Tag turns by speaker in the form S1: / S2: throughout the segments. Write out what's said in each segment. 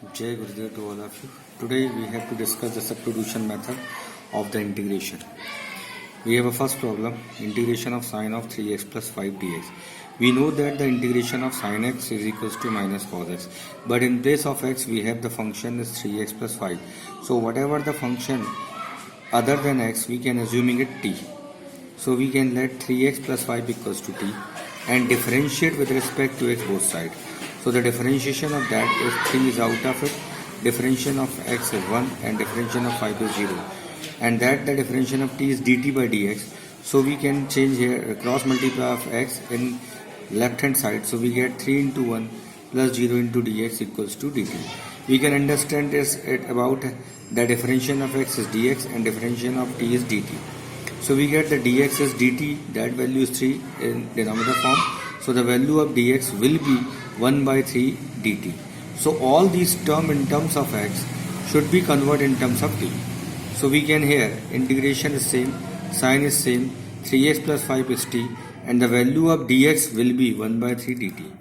S1: Jai Gurudev to all of you. Today we have to discuss the substitution method of the integration. We have a first problem, integration of sine of 3x plus 5 dx. We know that the integration of sine x is equals to minus cos x. But in place of x we have the function is 3x plus 5. So whatever the function other than x we can assuming it t. So we can let 3x plus 5 equals to t and differentiate with respect to x both sides. So the differentiation of that is 3 is out of it, differentiation of x is 1 and differentiation of 5 is 0. And that the differentiation of t is dt by dx. So we can change here cross multiply of x in left hand side. So we get 3 into 1 plus 0 into dx equals to dt. We can understand this about the differentiation of x is dx and differentiation of t is dt. So we get the dx is dt, that value is 3 in denominator form. So the value of dx will be 1 by 3 dt. So all these terms in terms of x should be converted in terms of t. So we can here integration is same, sine is same, 3x plus 5 is t and the value of dx will be 1 by 3 dt.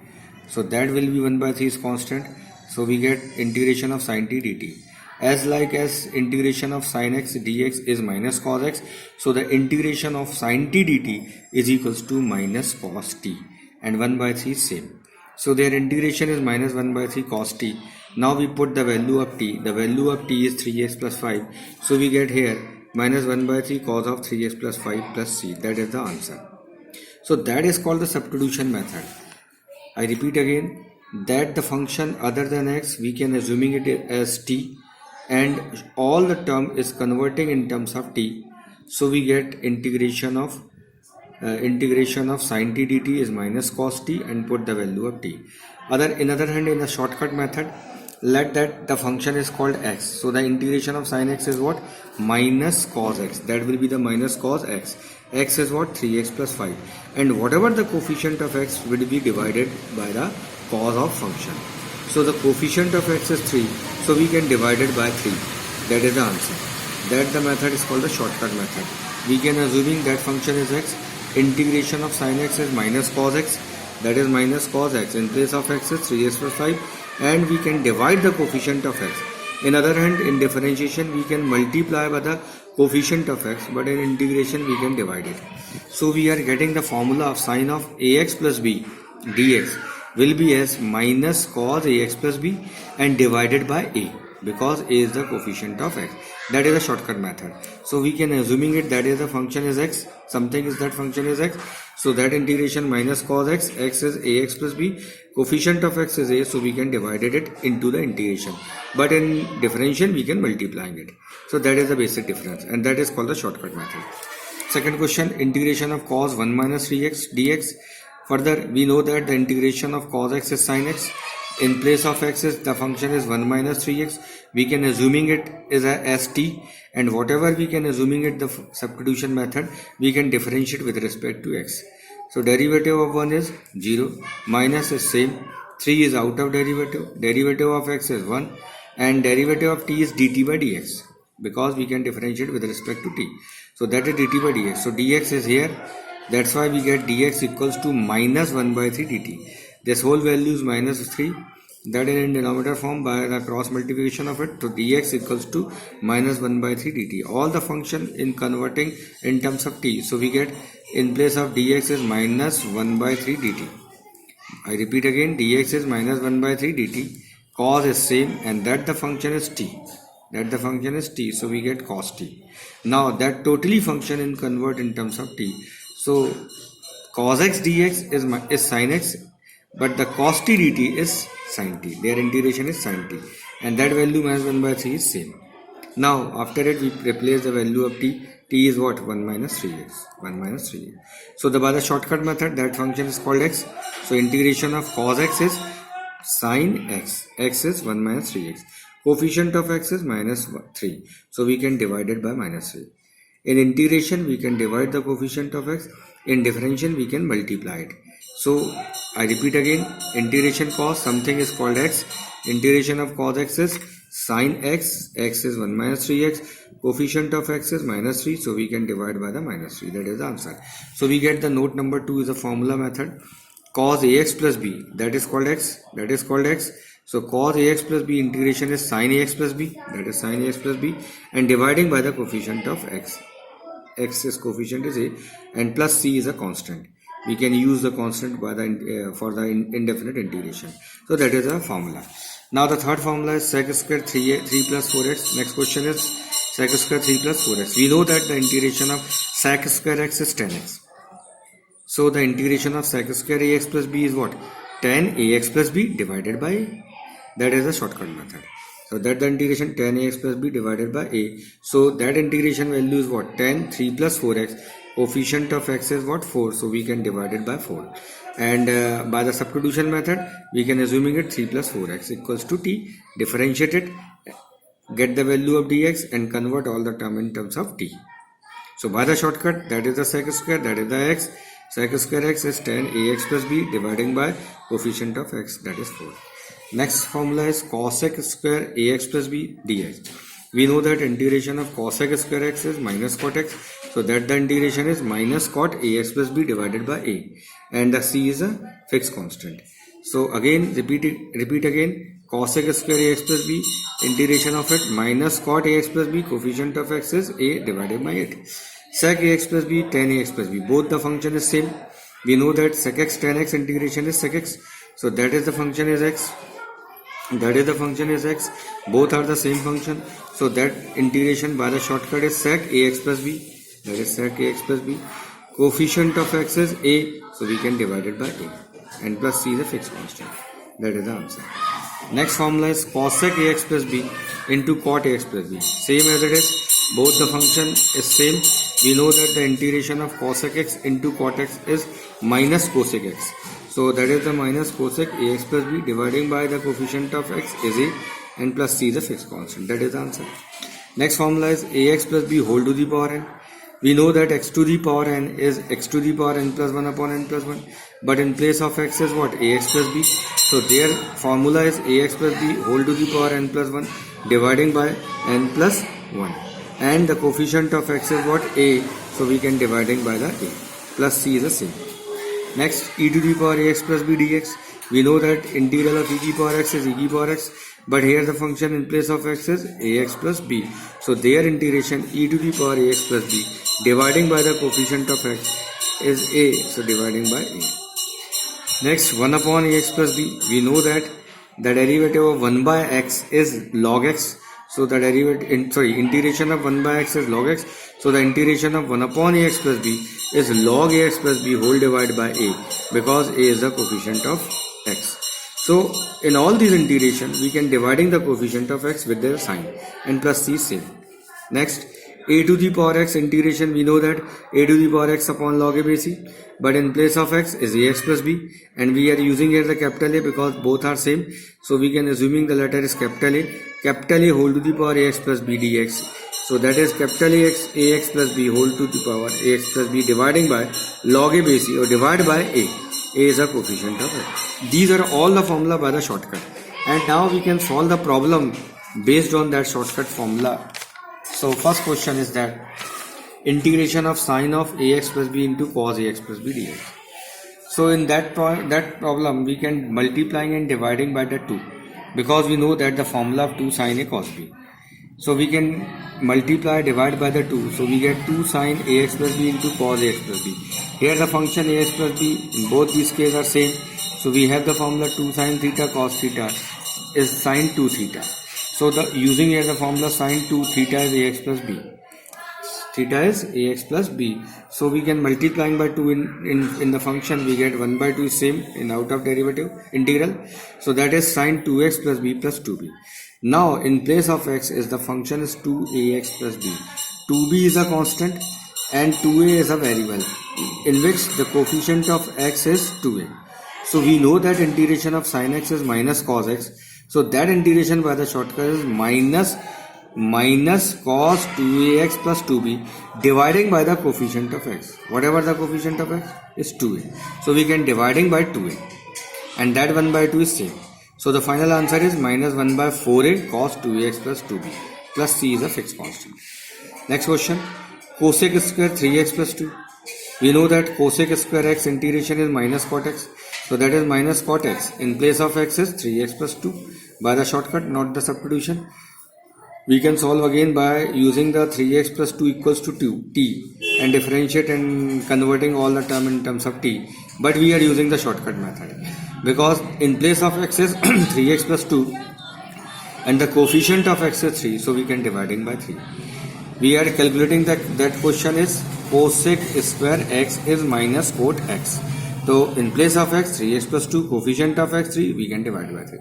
S1: So that will be 1 by 3 is constant. So we get integration of sine t dt. As like as integration of sine x dx is minus cos x, so the integration of sine t dt is equals to minus cos t and 1 by 3 is same. So their integration is minus 1 by 3 cos t. Now we put the value of t. The value of t is 3x plus 5. So we get here minus 1 by 3 cos of 3x plus 5 plus c. That is the answer. So that is called the substitution method. I repeat again that the function other than x we can assuming it as t and all the term is converting in terms of t. So we get integration of sine t dt is minus cos t and put the value of t. In other hand, in a shortcut method, let that the function is called x. So the integration of sine x is what? Minus cos x. That will be the minus cos x. X is what? 3x plus 5. And whatever the coefficient of x will be divided by the cos of function. So the coefficient of x is 3. So we can divide it by 3. That is the answer. That the method is called the shortcut method. We can assuming that function is x. Integration of sine x is minus cos x, that is minus cos x. In place of x is 3x plus 5 and we can divide the coefficient of x. In other hand, in differentiation we can multiply by the coefficient of x, but in integration we can divide it. So we are getting the formula of sine of ax plus b dx will be as minus cos ax plus b and divided by a, because a is the coefficient of x. That is a shortcut method. So we can assuming it that is the function is x, something is that function is x. So that integration minus cos x, x is ax plus b, coefficient of x is a, so we can divide it into the integration. But in differentiation we can multiplying it. So that is the basic difference and that is called the shortcut method. Second question, integration of cos 1 minus 3x dx. Further, we know that the integration of cos x is sin x. In place of x is the function is 1 minus 3x. We can assuming it is as t, and whatever we can assuming it the substitution method, we can differentiate with respect to x. So derivative of 1 is 0, minus is same, 3 is out of derivative, derivative of x is 1 and derivative of t is dt by dx, because we can differentiate with respect to t. So that is dt by dx. So dx is here, that's why we get dx equals to minus 1 by 3 dt. This whole value is minus 3, that is in denominator form by the cross multiplication of it. So dx equals to minus 1 by 3 dt. All the function in converting in terms of t. So we get in place of dx is minus 1 by 3 dt. I repeat again, dx is minus 1 by 3 dt. Cos is same and that the function is t. That the function is t. So we get cos t. Now that totally function in convert in terms of t. So cos x dx is sin x, but the cos t dt is sin t. Their integration is sin t and that value minus 1 by 3 is same. Now after it we replace the value of t. T is what? 1 minus 3x. 1 minus 3x. So by the shortcut method that function is called x. So integration of cos x is sin x. X is 1 minus 3x. Coefficient of x is minus 3. So we can divide it by minus 3. In integration we can divide the coefficient of x. In differentiation we can multiply it. So I repeat again, integration cos something is called x. Integration of cos x is sin x. X is 1 minus 3x. Coefficient of x is minus 3. So we can divide by the minus 3. That is the answer. So we get the note number 2 is a formula method. Cos ax plus b, that is called x. That is called x. So cos ax plus b integration is sin ax plus b, that is sin ax plus b, and dividing by the coefficient of x. X is coefficient is a, and plus c is a constant. We can use the constant by the for the indefinite integration. So that is a formula. Now the third formula is sec square 3 plus 4x. Next question is sec square 3 plus 4x. We know that the integration of sec square x is 10x. So the integration of sec square ax plus b is what? 10 ax plus b divided by a. That is the shortcut method. So that the integration 10 ax plus b divided by a. So that integration value is what? 10 3 plus 4x. Coefficient of x is what? 4. So we can divide it by 4. And by the substitution method, we can assuming it 3 plus 4x equals to t. Differentiate it, get the value of dx, and convert all the term in terms of t. So by the shortcut, that is the sec square, that is the x. Sec square x is 10 ax plus b dividing by coefficient of x, that is 4. Next formula is cosec square ax plus b dx. We know that integration of cosec square x is minus cot x. So that the integration is minus cot ax plus b divided by a. And the c is a fixed constant. So again, repeat again. Cosec square ax plus b, integration of it minus cot ax plus b, coefficient of x is a divided by 8. Sec ax plus b, 10 ax plus b. Both the function is same. We know that sec x 10x integration is sec x. So that is the function is x. That is the function is x. Both are the same function. So that integration by the shortcut is sec ax plus b. That is sec ax plus b. Coefficient of x is a. So we can divide it by a. And plus c is a fixed constant. That is the answer. Next formula is cosec ax plus b into cot ax plus b. Same as it is. Both the function is same. We know that the integration of cosec x into cot x is minus cosec x. So that is the minus cosec ax plus b dividing by the coefficient of x is a, and plus c is a fixed constant. That is the answer. Next formula is ax plus b whole to the power n. We know that x to the power n is x to the power n plus 1 upon n plus 1. But in place of x is what? Ax plus b. So their formula is ax plus b whole to the power n plus 1 dividing by n plus 1. And the coefficient of x is what? A. So we can dividing by the a. Plus c is the same. Next, e to the power ax plus b dx. We know that integral of e to the power x is e to the power x. But here the function in place of x is ax plus b. So their integration e to the power ax plus b dividing by the coefficient of x is a. So dividing by a. Next, 1 upon ax plus b. We know that the derivative of 1 by x is log x. So the integration of 1 by x is log x. So the integration of 1 upon ax plus b is log ax plus b whole divided by a, because a is the coefficient of x. So in all these integration, we can dividing the coefficient of x with their sign, and plus c same. Next, a to the power x integration. We know that a to the power x upon log a base c, but in place of x is ax plus b, and we are using here the capital A because both are same. So we can assuming the letter is capital A whole to the power ax plus b dx. So that is capital ax plus b whole to the power ax plus b dividing by log a base c, or divided by a. A is a coefficient of x. These are all the formula by the shortcut, and now we can solve the problem based on that shortcut formula. So first question is that integration of sine of ax plus b into cos ax plus b dx. So in that problem we can multiplying and dividing by the 2, because we know that the formula of 2 sine a cos b. So we can multiply divide by the 2. So we get 2 sine ax plus b into cos ax plus b. Here the function ax plus b in both these cases are same. So we have the formula 2 sine theta cos theta is sine 2 theta. So the using here the formula sine 2 theta is ax plus b. Theta is ax plus b. So we can multiplying by 2 in the function, we get 1 by 2 is same in out of derivative integral. So that is sine 2x plus b plus 2b. Now in place of x is the function is 2ax plus b. 2b is a constant and 2a is a variable in which the coefficient of x is 2a. So we know that integration of sin x is minus cos x. So that integration by the shortcut is minus cos 2ax plus 2b dividing by the coefficient of x. Whatever the coefficient of x is 2a. So we can dividing by 2a, and that 1 by 2 is same. So the final answer is minus 1 by 4a cos 2ax plus 2b, plus c is a fixed constant. Next question, cosec square 3x plus 2. We know that cosec square x integration is minus cot x. So that is minus cot x. In place of x is 3x plus 2. by the shortcut, not the substitution. We can solve again by using the 3x plus 2 equals to 2t and differentiate and converting all the term in terms of t. But we are using the shortcut method because in place of x is 3x plus 2 and the coefficient of x is 3, so we can dividing by 3. We are calculating that question is cosec square x is minus cot x. So in place of x 3x plus 2, coefficient of x 3, we can divide by 3.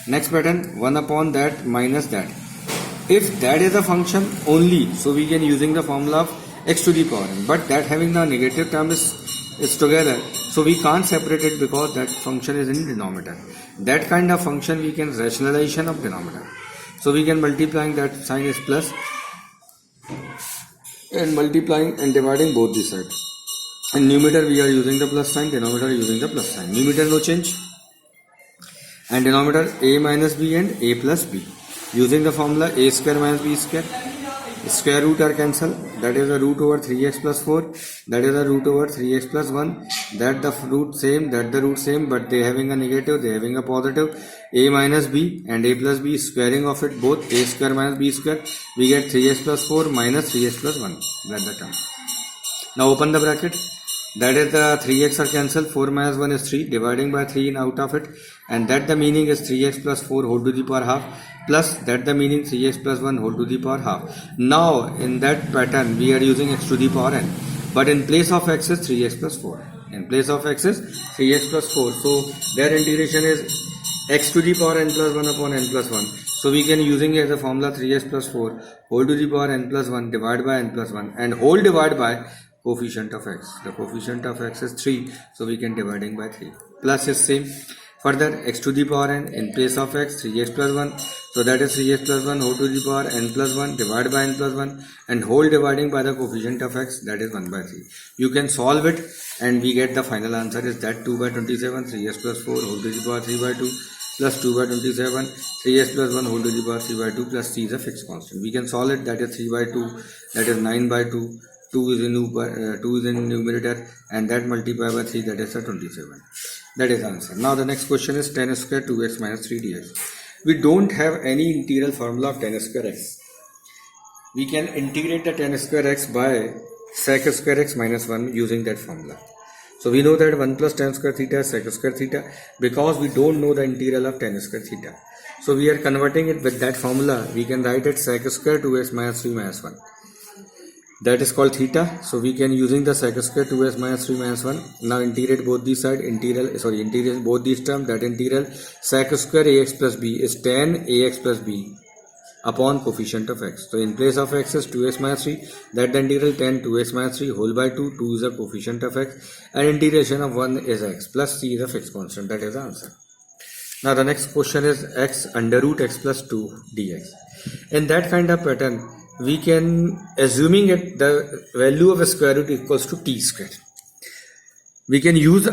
S1: Next pattern, 1 upon that minus that. If that is a function only, so we can using the formula of x to the power n, but that having the negative term is together, so we can't separate it because that function is in denominator. That kind of function we can rationalization of denominator. So we can multiplying that sign is plus and multiplying and dividing both the sides. In numerator we are using the plus sign, denominator using the plus sign. Numerator no change and denominator a minus b and a plus b. Using the formula a square minus b square, square root are cancelled, that is the root over 3x plus 4, that is the root over 3x plus 1, that the root same, that the root same, but they having a negative, they having a positive, a minus b and a plus b, squaring of it both, a square minus b square, we get 3x plus 4 minus 3x plus 1, that's the term. Now open the bracket, that is the 3x are cancelled, 4 minus 1 is 3, dividing by 3 in out of it, and that the meaning is 3x plus 4 whole to the power half, plus that the meaning 3x plus 1 whole to the power half. Now in that pattern we are using x to the power n, but in place of x is 3x plus 4. In place of x is 3x plus 4. So their integration is x to the power n plus 1 upon n plus 1. So we can using as a formula 3x plus 4 whole to the power n plus 1 divided by n plus 1 and whole divided by coefficient of x. The coefficient of x is 3, so we can dividing by 3. Plus is same. Further, x to the power n in place of x 3x plus 1, so that is 3x plus 1 whole to the power n plus 1 divided by n plus 1 and whole dividing by the coefficient of x, that is 1 by 3. You can solve it and we get the final answer is that 2 by 27, 3x plus 4 whole to the power 3 by 2 plus 2 by 27, 3x plus 1 whole to the power 3 by 2 plus c is a fixed constant. We can solve it, that is 3 by 2, that is 9 by 2, 2 is in numerator and that multiply by 3, that is a 27. That is the answer. Now the next question is tan square 2x minus 3 dx. We don't have any integral formula of tan square x. We can integrate the tan square x by sec square x minus 1 using that formula. So we know that 1 plus tan square theta is sec square theta because we don't know the integral of tan square theta. So we are converting it with that formula. We can write it sec square 2x minus 3 minus 1. That is called theta. So we can using the sec square 2x minus 3 minus 1. Now integrate both these side, integrate both these terms. That integral sec square ax plus b is tan ax plus b upon coefficient of x. So in place of x is 2x minus 3, that the integral tan 2x minus 3 whole by 2, 2 is a coefficient of x and integration of 1 is x plus c is a fixed constant. That is the answer. Now the next question is x under root x plus 2 dx. In that kind of pattern, we can, assuming it the value of a square root equals to t square, we can use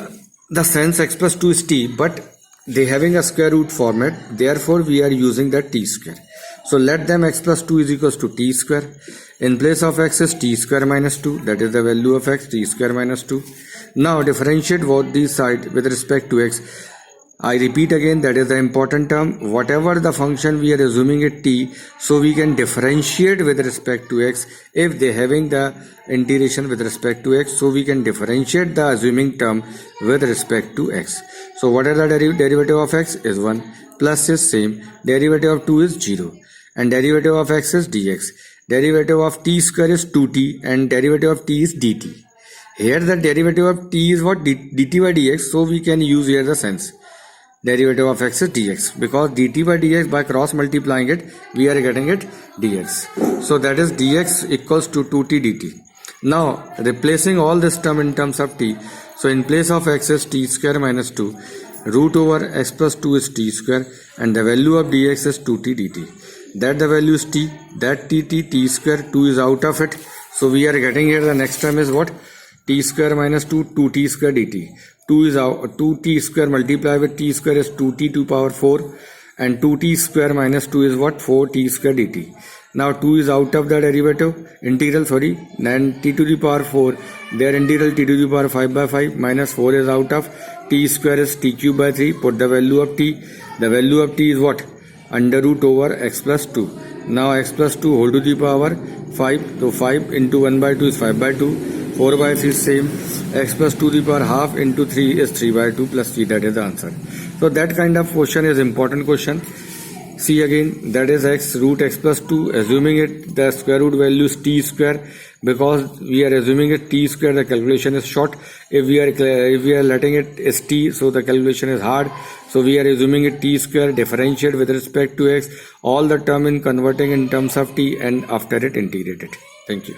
S1: the sense x plus 2 is t, but they having a square root format, therefore we are using that t square. So let them x plus 2 is equals to t square. In place of x is t square minus 2, that is the value of x, t square minus 2. Now differentiate both these sides with respect to x. I repeat again, that is the important term. Whatever the function we are assuming it t, so we can differentiate with respect to x. If they having the integration with respect to x, so we can differentiate the assuming term with respect to x. So what is the derivative of x is 1, plus is same, derivative of 2 is 0 and derivative of x is dx. Derivative of t square is 2t and derivative of t is dt. Here the derivative of t is what? dt by dx, so we can use here the sense. Derivative of x is dx because dt by dx, by cross multiplying it we are getting it dx. So that is dx equals to 2t dt. Now replacing all this term in terms of t, so in place of x is t square minus 2, root over x plus 2 is t square and the value of dx is 2t dt. That the value is t, that t square, 2 is out of it, so we are getting here the next term is what? T square minus 2, 2t square dt. 2 is out, 2t square multiplied with t square is 2t to power 4 and 2t square minus 2 is what? 4t square dt. Now 2 is out of the derivative, integral then t to the power 4, their integral t to the power 5 by 5 minus 4 is out of, t square is t cube by 3, put the value of t, The value of t is what? Under root over x plus 2. Now x plus 2 whole to the power 5. So 5 into 1 by 2 is 5 by 2. 4 by 3 is same. X plus 2 to the power half into 3 is 3 by 2 plus 3. That is the answer. So that kind of question is important question. See again, that is x root x plus 2. Assuming it the square root value is t square, because we are assuming it t square, the calculation is short. If we are letting it as t, so the calculation is hard. So we are assuming it t square, differentiate with respect to x, all the term in converting in terms of t, and after it integrated. Thank you.